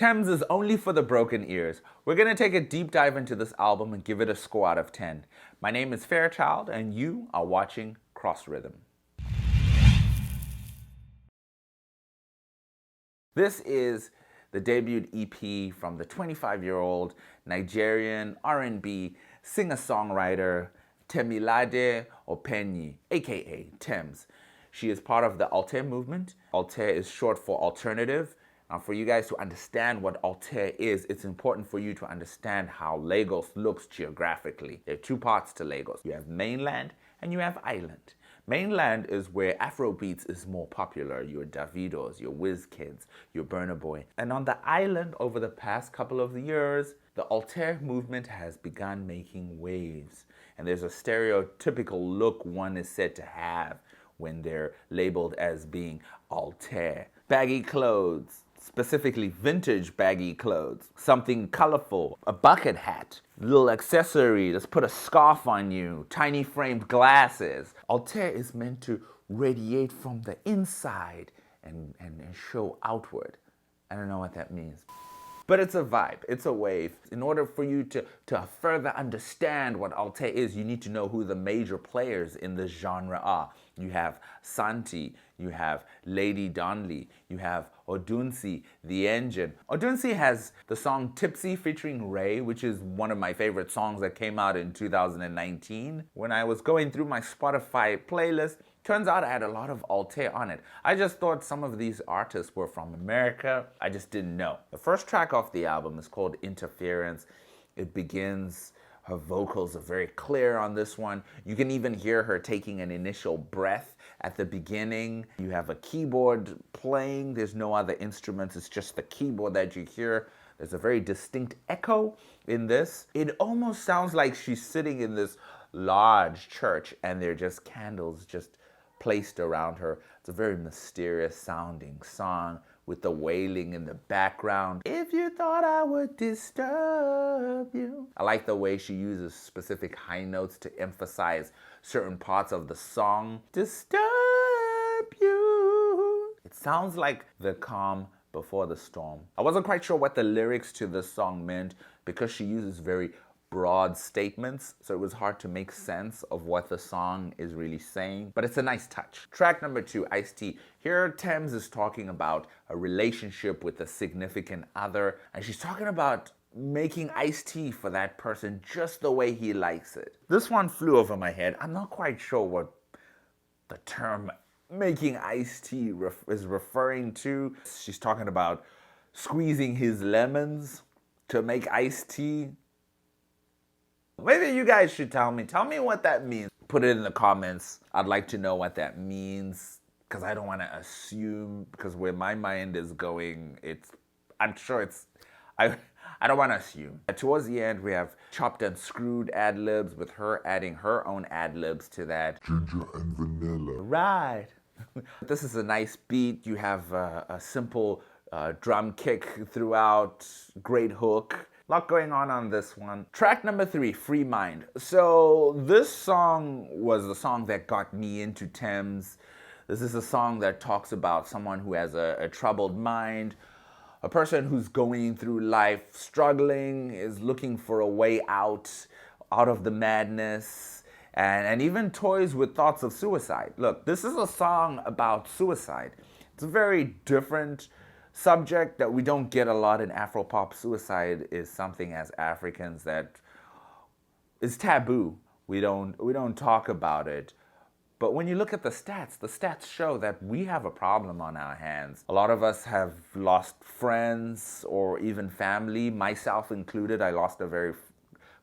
Tems is only for the broken ears. We're going to take a deep dive into this album and give it a score out of 10. My name is Fairchild, and you are watching Cross Rhythm. This is the debut EP from the 25-year-old Nigerian R&B singer-songwriter Temilade Openyi, aka Tems. She is part of the Alte movement. Alte is short for alternative. Now, for you guys to understand what Alte is, it's important for you to understand how Lagos looks geographically. There are two parts to Lagos. You have mainland and you have island. Mainland is where Afrobeats is more popular. Your Davidos, your Wizkids, your Burna Boy. And on the island, over the past couple of years, the Alte movement has begun making waves. And there's a stereotypical look one is said to have when they're labeled as being Alte. Baggy clothes, specifically vintage baggy clothes, something colorful, a bucket hat, little accessory, let's put a scarf on you, tiny framed glasses. Alte is meant to radiate from the inside and show outward. I don't know what that means. But it's a vibe, it's a wave. In order for you to further understand what Alte is, you need to know who the major players in this genre are. You have Santi, you have Lady Donley, you have Odunsi, The Engine. Odunsi has the song Tipsy featuring Ray, which is one of my favorite songs that came out in 2019. When I was going through my Spotify playlist, turns out I had a lot of Alte on it. I just thought some of these artists were from America. I just didn't know. The first track off the album is called Interference. It begins, her vocals are very clear on this one. You can even hear her taking an initial breath at the beginning. You have a keyboard playing. There's no other instruments. It's just the keyboard that you hear. There's a very distinct echo in this. It almost sounds like she's sitting in this large church and there are just candles just placed around her. It's a very mysterious sounding song with the wailing in the background. If you thought I would disturb you. I like the way she uses specific high notes to emphasize certain parts of the song. Disturb you. It sounds like the calm before the storm. I wasn't quite sure what the lyrics to this song meant because she uses very broad statements, so it was hard to make sense of what the song is really saying, but it's a nice touch. Track number 2, Ice-T. Here, Tems is talking about a relationship with a significant other, and she's talking about making iced tea for that person just the way he likes it. This one flew over my head. I'm not quite sure what the term making iced tea is referring to. She's talking about squeezing his lemons to make iced tea. Maybe you guys should tell me what that means. Put it in the comments. I'd like to know what that means because I don't want to assume, because where my mind is going, I don't want to assume. Towards the end, we have chopped and screwed ad-libs with her adding her own ad-libs to that. Ginger and vanilla. Right. This is a nice beat. You have a simple drum kick throughout, great hook. A lot going on this one. Track number 3, Free Mind. So this song was the song that got me into Tems. This is a song that talks about someone who has a troubled mind, a person who's going through life, struggling, is looking for a way out of the madness, and even toys with thoughts of suicide. Look, this is a song about suicide. It's a very different subject that we don't get a lot in Afropop. Suicide is something as Africans that is taboo. We don't talk about it. But when you look at the stats show that we have a problem on our hands. A lot of us have lost friends or even family, myself included. I lost a very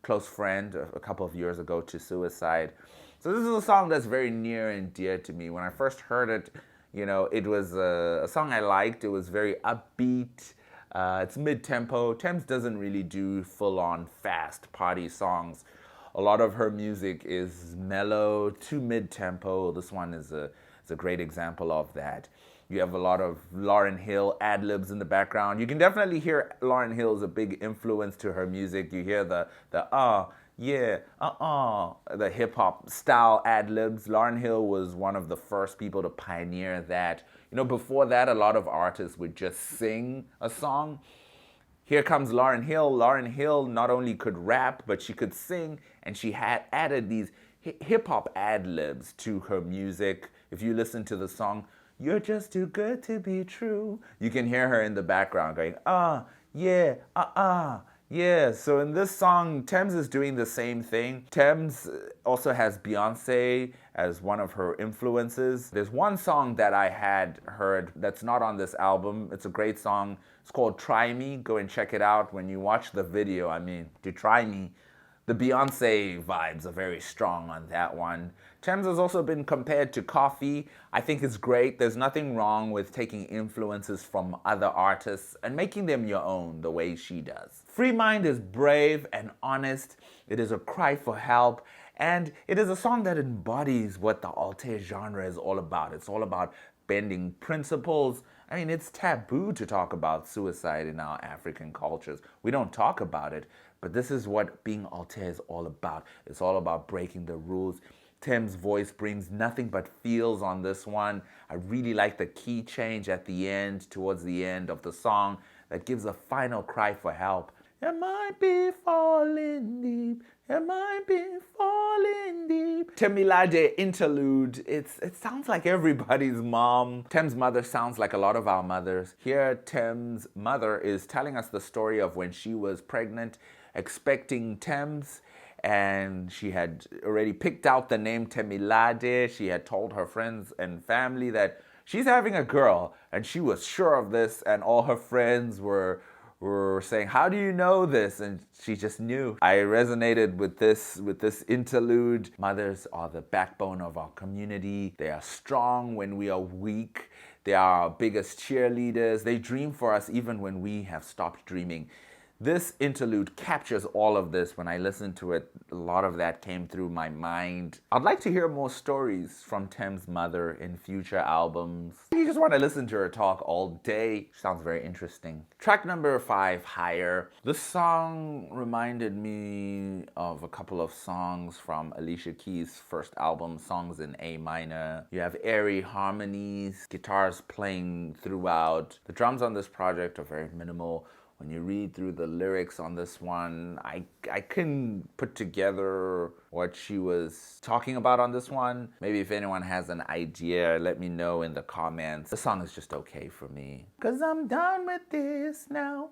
close friend a couple of years ago to suicide. So this is a song that's very near and dear to me. When I first heard it, it was a song I liked. It was very upbeat. It's mid-tempo. Tems doesn't really do full-on fast party songs. A lot of her music is mellow to mid-tempo. This one is a great example of that. You have a lot of Lauryn Hill ad-libs in the background. You can definitely hear Lauryn Hill is a big influence to her music. You hear the hip-hop style ad-libs. Lauryn Hill was one of the first people to pioneer that. Before that, a lot of artists would just sing a song. Here comes Lauryn Hill. Lauryn Hill not only could rap, but she could sing, and she had added these hip-hop ad-libs to her music. If you listen to the song, "You're Just Too Good to Be True," you can hear her in the background going, yeah, yeah. So in this song, Tems is doing the same thing. Tems also has Beyonce as one of her influences. There's one song that I had heard that's not on this album. It's a great song. It's called Try Me. Go and check it out. When you watch the video, to Try Me, the Beyonce vibes are very strong on that one. Tems has also been compared to Coffee. I think it's great. There's nothing wrong with taking influences from other artists and making them your own the way she does. Free Mind is brave and honest. It is a cry for help. And it is a song that embodies what the Alte genre is all about. It's all about bending principles. It's taboo to talk about suicide in our African cultures. We don't talk about it, but this is what being Alte is all about. It's all about breaking the rules. Tems' voice brings nothing but feels on this one. I really like the key change at the end, towards the end of the song, that gives a final cry for help. It might be falling deep. It might be falling deep. Temilade interlude. It sounds like everybody's mom. Tems' mother sounds like a lot of our mothers. Here, Tems' mother is telling us the story of when she was pregnant, expecting Tems, and she had already picked out the name Temilade. She had told her friends and family that she's having a girl, and she was sure of this, and all her friends were saying, "How do you know this?" And she just knew. I resonated with this interlude. Mothers are the backbone of our community. They are strong when we are weak. They are our biggest cheerleaders. They dream for us even when we have stopped dreaming. This interlude captures all of this. When I listened to it, a lot of that came through my mind. I'd like to hear more stories from Tems' mother in future albums. You just want to listen to her talk all day. Sounds very interesting. Track number 5, Higher. This song reminded me of a couple of songs from Alicia Keys' first album, Songs in A minor. You have airy harmonies, guitars playing throughout. The drums on this project are very minimal. When you read through the lyrics on this one, I couldn't put together what she was talking about on this one. Maybe if anyone has an idea, let me know in the comments. The song is just okay for me. 'Cause I'm done with this now.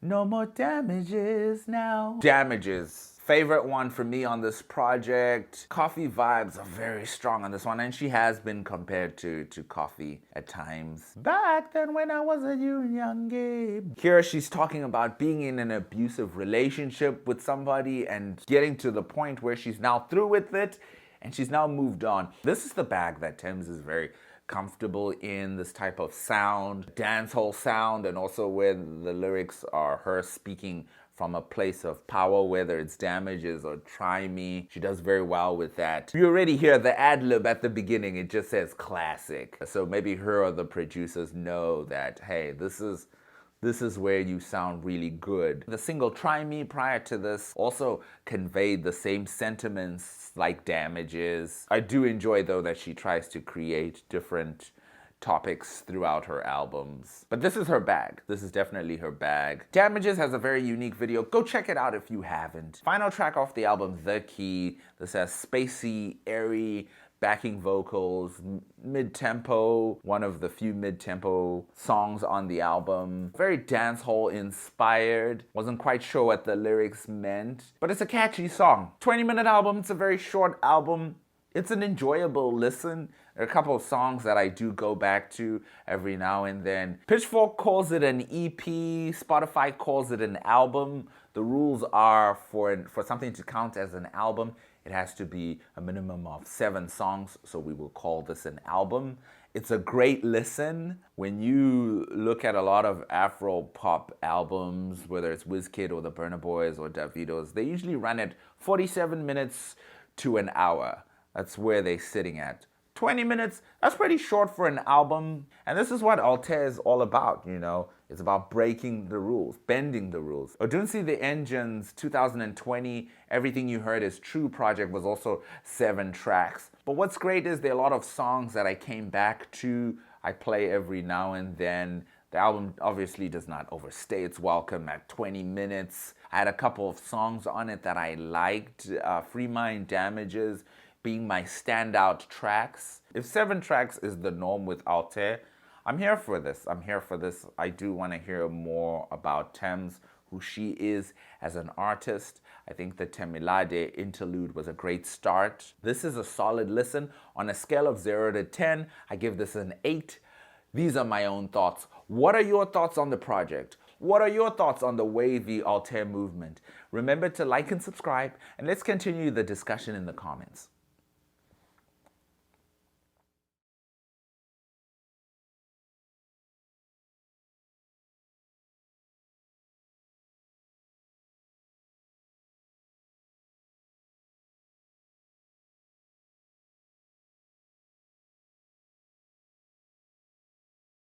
No more damages now. Damages. Favorite one for me on this project. Coffee vibes are very strong on this one, and she has been compared to Coffee at times. Back then when I was a young Gabe. Here she's talking about being in an abusive relationship with somebody and getting to the point where she's now through with it and she's now moved on. This is the bag that Tems is very comfortable in, this type of sound, dancehall sound, and also where the lyrics are her speaking from a place of power, whether it's Damages or Try Me. She does very well with that. You already hear the ad-lib at the beginning. It just says classic. So maybe her or the producers know that, hey, this is where you sound really good. The single Try Me prior to this also conveyed the same sentiments like Damages. I do enjoy, though, that she tries to create different topics throughout her albums. But this is her bag. This is definitely her bag. Damages has a very unique video. Go check it out if you haven't. Final track off the album, The Key. This has spacey, airy backing vocals, mid-tempo, one of the few mid-tempo songs on the album. Very dancehall inspired. Wasn't quite sure what the lyrics meant, but it's a catchy song. 20-minute album. It's a very short album. It's an enjoyable listen. There are a couple of songs that I do go back to every now and then. Pitchfork calls it an EP. Spotify calls it an album. The rules are for something to count as an album, it has to be a minimum of 7 songs, so we will call this an album. It's a great listen. When you look at a lot of Afro-pop albums, whether it's Wizkid or the Burna Boys or Davido's, they usually run at 47 minutes to an hour. That's where they're sitting at. 20 minutes, that's pretty short for an album. And this is what Alte is all about, you know. It's about breaking the rules, bending the rules. Odunsi the Engine's 2020 Everything You Heard Is True project was also 7 tracks. But what's great is there are a lot of songs that I came back to. I play every now and then. The album obviously does not overstay its welcome at 20 minutes. I had a couple of songs on it that I liked. Free Mind Damages being my standout tracks. If 7 tracks is the norm with Alte, I'm here for this. I do want to hear more about Tems, who she is as an artist. I think the Temilade interlude was a great start. This is a solid listen. On a scale of 0 to 10, I give this an 8. These are my own thoughts. What are your thoughts on the project? What are your thoughts on the wavy Alte movement? Remember to like and subscribe, and let's continue the discussion in the comments.